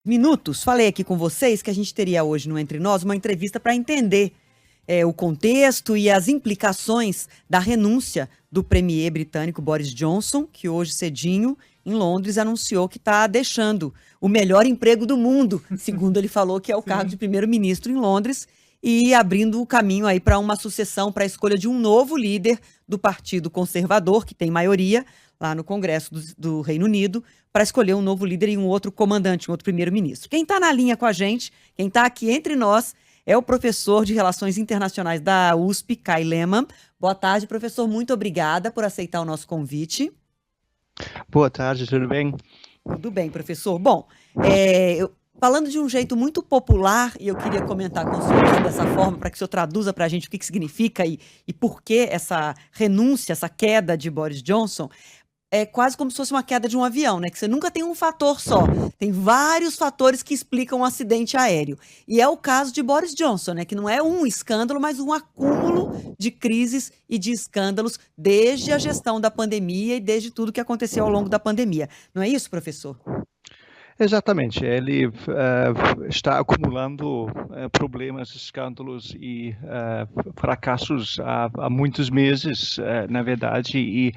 minutos, falei aqui com vocês que a gente teria hoje no Entre Nós uma entrevista para entender o contexto e as implicações da renúncia do premier britânico Boris Johnson, que hoje cedinho, em Londres, anunciou que está deixando o melhor emprego do mundo, segundo ele falou, que é o cargo de primeiro-ministro em Londres, e abrindo o caminho aí para uma sucessão, para a escolha de um novo líder do Partido Conservador, que tem maioria lá no Congresso do Reino Unido, para escolher um novo líder e um outro comandante, um outro primeiro-ministro. Quem está na linha com a gente, quem está aqui entre nós, é o professor de Relações Internacionais da USP, Kai Lehmann. Boa tarde, professor. Muito obrigada por aceitar o nosso convite. Boa tarde, tudo bem? Tudo bem, professor. Bom, falando de um jeito muito popular, e eu queria comentar com o senhor dessa forma, para que o senhor traduza para a gente o que significa e por que essa renúncia, essa queda de Boris Johnson. É quase como se fosse uma queda de um avião, né? Que você nunca tem um fator só. Tem vários fatores que explicam um acidente aéreo. E é o caso de Boris Johnson, né? Que não é um escândalo, mas um acúmulo de crises e de escândalos desde a gestão da pandemia e desde tudo que aconteceu ao longo da pandemia. Não é isso, professor? Exatamente, ele está acumulando problemas, escândalos e fracassos há muitos meses, na verdade, e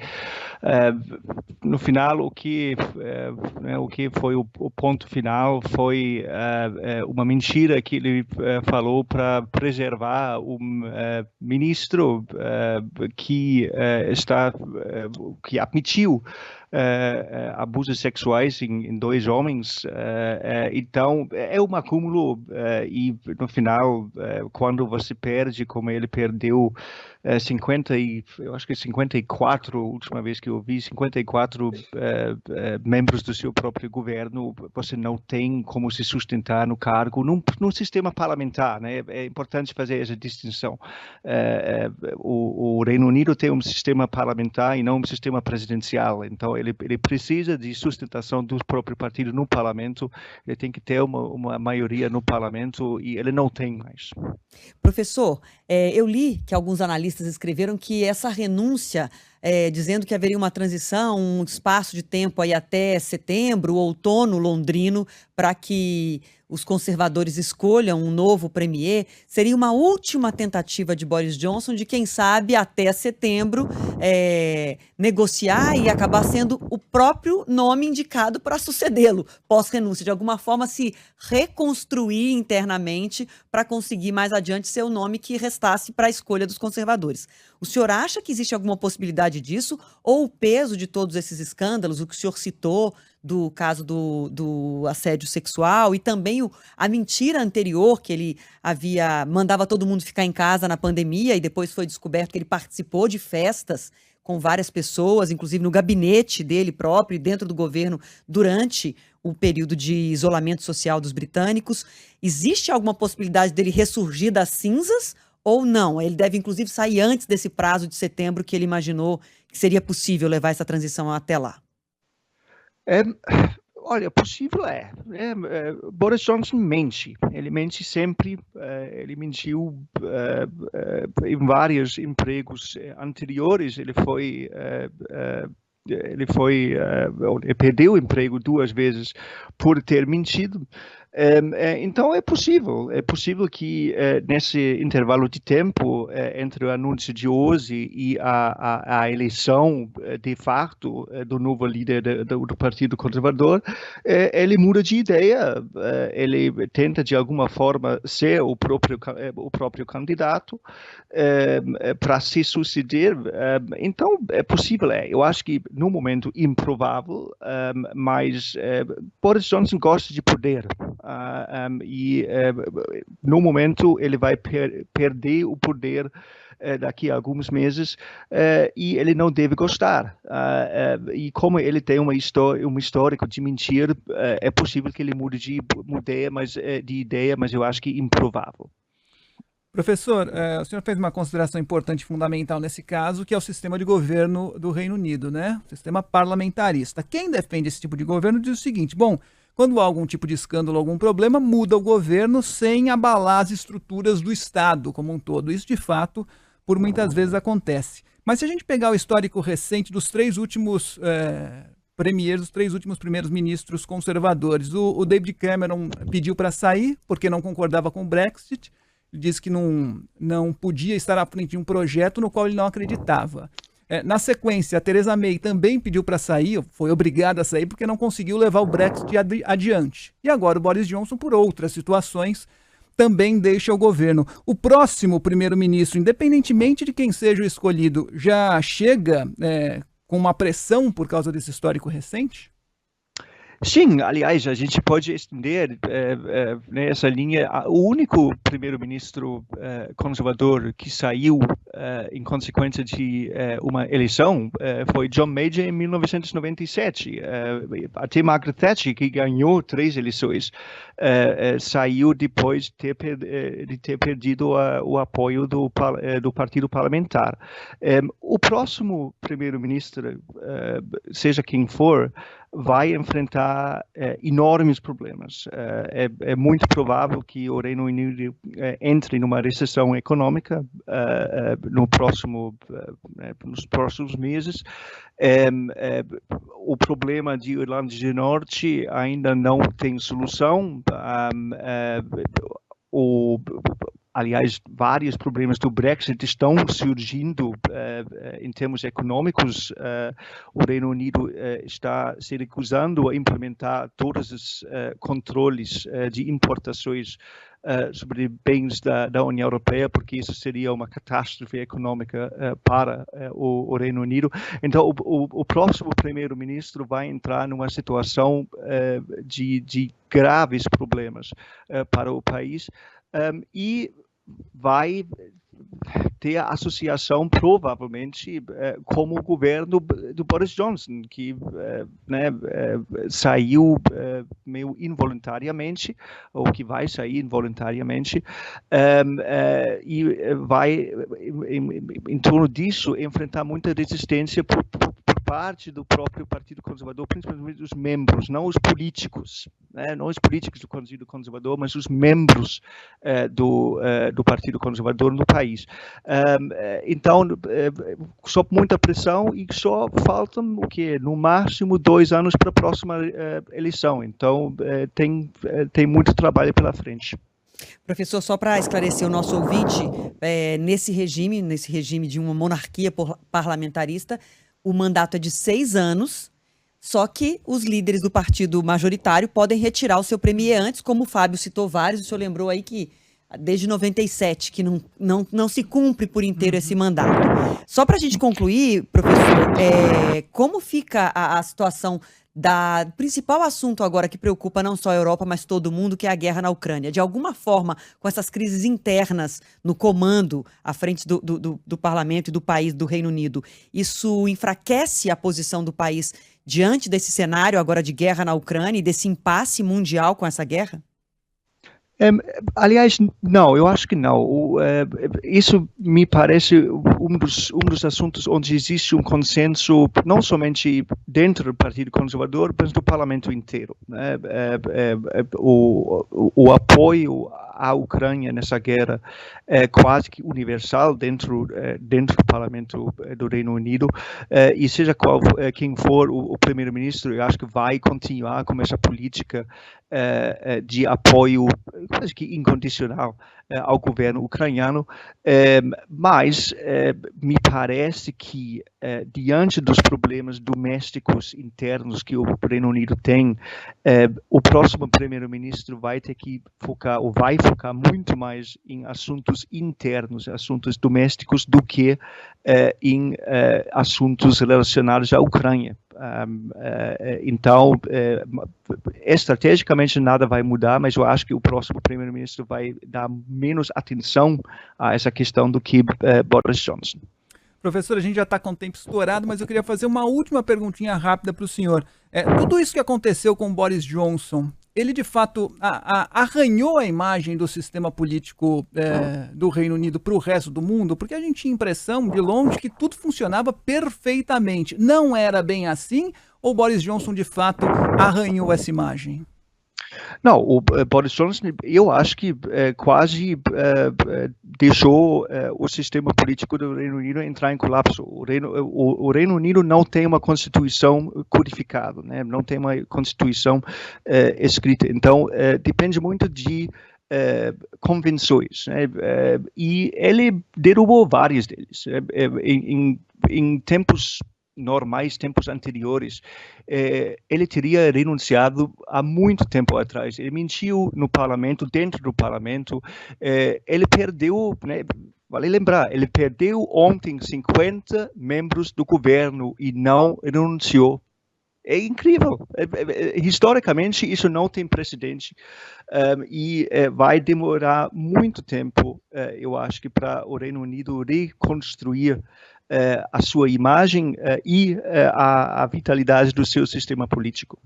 no final o que foi o ponto final foi uma mentira que ele falou para preservar um ministro que admitiu abusos sexuais em dois homens. Então, é um acúmulo e, no final, quando você perde, como ele perdeu, eu acho que 54, a última vez que eu vi, 54 membros do seu próprio governo, você não tem como se sustentar no cargo num sistema parlamentar, né? É importante fazer essa distinção. O Reino Unido tem um sistema parlamentar e não um sistema presidencial, então ele precisa de sustentação do próprio partido no parlamento, ele tem que ter uma maioria no parlamento e ele não tem mais. Professor, eu li que alguns analistas escreveram que essa renúncia, dizendo que haveria uma transição, um espaço de tempo aí até setembro, outono londrino, para que os conservadores escolham um novo premier, seria uma última tentativa de Boris Johnson de, quem sabe, até setembro, negociar e acabar sendo o próprio nome indicado para sucedê-lo, pós-renúncia, de alguma forma se reconstruir internamente para conseguir mais adiante ser o nome que restasse para a escolha dos conservadores. O senhor acha que existe alguma possibilidade disso? Ou o peso de todos esses escândalos, o que o senhor citou do caso do assédio sexual e também a mentira anterior, que ele mandava todo mundo ficar em casa na pandemia e depois foi descoberto que ele participou de festas com várias pessoas, inclusive no gabinete dele próprio e dentro do governo durante o período de isolamento social dos britânicos. Existe alguma possibilidade dele ressurgir das cinzas ou não? Ele deve, inclusive, sair antes desse prazo de setembro que ele imaginou que seria possível levar essa transição até lá. Olha, possível é. Boris Johnson mente. Ele mente sempre. Ele mentiu em vários empregos anteriores. Ele perdeu o emprego 2 vezes por ter mentido. Então é possível que nesse intervalo de tempo entre o anúncio de hoje e a eleição de fato do novo líder do Partido Conservador, ele muda de ideia, ele tenta de alguma forma ser o próprio candidato para se suceder. Então é possível, eu acho que no momento improvável, mas Boris Johnson gosta de poder. No momento ele vai perder o poder daqui a alguns meses e ele não deve gostar. E como ele tem um histórico de mentir, é possível que ele mude de ideia, mas eu acho que improvável. Professor, o senhor fez uma consideração importante e fundamental nesse caso, que é o sistema de governo do Reino Unido, né? O sistema parlamentarista. Quem defende esse tipo de governo diz o seguinte: bom, quando há algum tipo de escândalo, algum problema, muda o governo sem abalar as estruturas do Estado como um todo. Isso, de fato, por muitas vezes acontece. Mas se a gente pegar o histórico recente dos 3 últimos premiers, os 3 últimos primeiros ministros conservadores. O David Cameron pediu para sair porque não concordava com o Brexit. Ele disse que não podia estar à frente de um projeto no qual ele não acreditava. Na sequência, a Theresa May também pediu para sair, foi obrigada a sair porque não conseguiu levar o Brexit adiante. E agora o Boris Johnson, por outras situações, também deixa o governo. O próximo primeiro-ministro, independentemente de quem seja o escolhido, já chega com uma pressão por causa desse histórico recente? Sim, aliás, a gente pode estender nessa linha. O único primeiro-ministro conservador que saiu em consequência de uma eleição foi John Major em 1997. Até Margaret Thatcher, que ganhou 3 eleições, saiu depois de ter perdido o apoio do partido parlamentar. O próximo primeiro-ministro, seja quem for, vai enfrentar enormes problemas. É muito provável que o Reino Unido entre numa recessão econômica nos próximos meses. O problema de Irlanda do Norte ainda não tem solução. Aliás, vários problemas do Brexit estão surgindo em termos econômicos. O Reino Unido está se recusando a implementar todos os controles de importações sobre bens da União Europeia, porque isso seria uma catástrofe econômica para o Reino Unido. Então, o próximo primeiro-ministro vai entrar numa situação de graves problemas para o país. E vai ter a associação, provavelmente, como o governo do Boris Johnson, que saiu meio involuntariamente, ou que vai sair involuntariamente, e vai, em torno disso, enfrentar muita resistência por parte do próprio Partido Conservador, principalmente dos membros, não os políticos, não os políticos do Partido Conservador, mas os membros do Partido Conservador no país. Então, sob muita pressão e só faltam no máximo 2 anos para a próxima eleição. Então, tem muito trabalho pela frente. Professor, só para esclarecer o nosso ouvinte, nesse regime de uma monarquia parlamentarista, o mandato é de 6 anos, só que os líderes do partido majoritário podem retirar o seu premier antes, como o Fábio citou vários, o senhor lembrou aí que desde 97 que não se cumpre por inteiro esse mandato. Só para a gente concluir, professor, como fica a situação do principal assunto agora que preocupa não só a Europa, mas todo mundo, que é a guerra na Ucrânia? De alguma forma, com essas crises internas no comando, à frente do parlamento e do país, do Reino Unido, isso enfraquece a posição do país diante desse cenário agora de guerra na Ucrânia e desse impasse mundial com essa guerra? Aliás, não, eu acho que não. Isso me parece um dos assuntos onde existe um consenso, não somente dentro do Partido Conservador, mas do parlamento inteiro. O apoio à Ucrânia nessa guerra é quase que universal dentro do parlamento do Reino Unido, e seja quem for o primeiro-ministro, eu acho que vai continuar com essa política de apoio quase que incondicional ao governo ucraniano, mas me parece que diante dos problemas domésticos internos que o Reino Unido tem, o próximo primeiro-ministro vai ter que focar, ou vai focar muito mais em assuntos internos, assuntos domésticos, do que em assuntos relacionados à Ucrânia. Então, estrategicamente nada vai mudar, mas eu acho que o próximo primeiro-ministro vai dar menos atenção a essa questão do que Boris Johnson. Professor, a gente já está com o tempo estourado, mas eu queria fazer uma última perguntinha rápida para o senhor. Tudo isso que aconteceu com Boris Johnson, ele de fato arranhou a imagem do sistema político do Reino Unido para o resto do mundo? Porque a gente tinha a impressão, de longe, que tudo funcionava perfeitamente. Não era bem assim? Ou Boris Johnson de fato arranhou essa imagem? Não, o Boris Johnson, eu acho que quase deixou o sistema político do Reino Unido entrar em colapso. O Reino Unido não tem uma constituição codificada, né? Não tem uma constituição escrita. Então, depende muito de convenções, né? E ele derrubou vários deles. Em tempos normais, tempos anteriores, ele teria renunciado há muito tempo atrás. Ele mentiu no parlamento, dentro do parlamento. Ele perdeu, né, vale lembrar, ele perdeu ontem 50 membros do governo e não renunciou. É incrível. Historicamente, isso não tem precedente. E vai demorar muito tempo, eu acho, que para o Reino Unido reconstruir a sua imagem e a vitalidade do seu sistema político.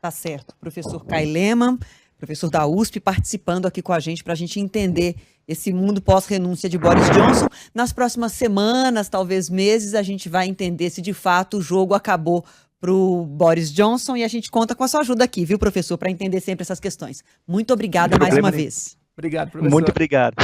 Tá certo. Professor Kai Lehmann, professor da USP, participando aqui com a gente para a gente entender esse mundo pós-renúncia de Boris Johnson. Nas próximas semanas, talvez meses, a gente vai entender se de fato o jogo acabou para o Boris Johnson, e a gente conta com a sua ajuda aqui, viu, professor, para entender sempre essas questões. Muito obrigada mais uma vez. Obrigado, professor. Muito obrigado.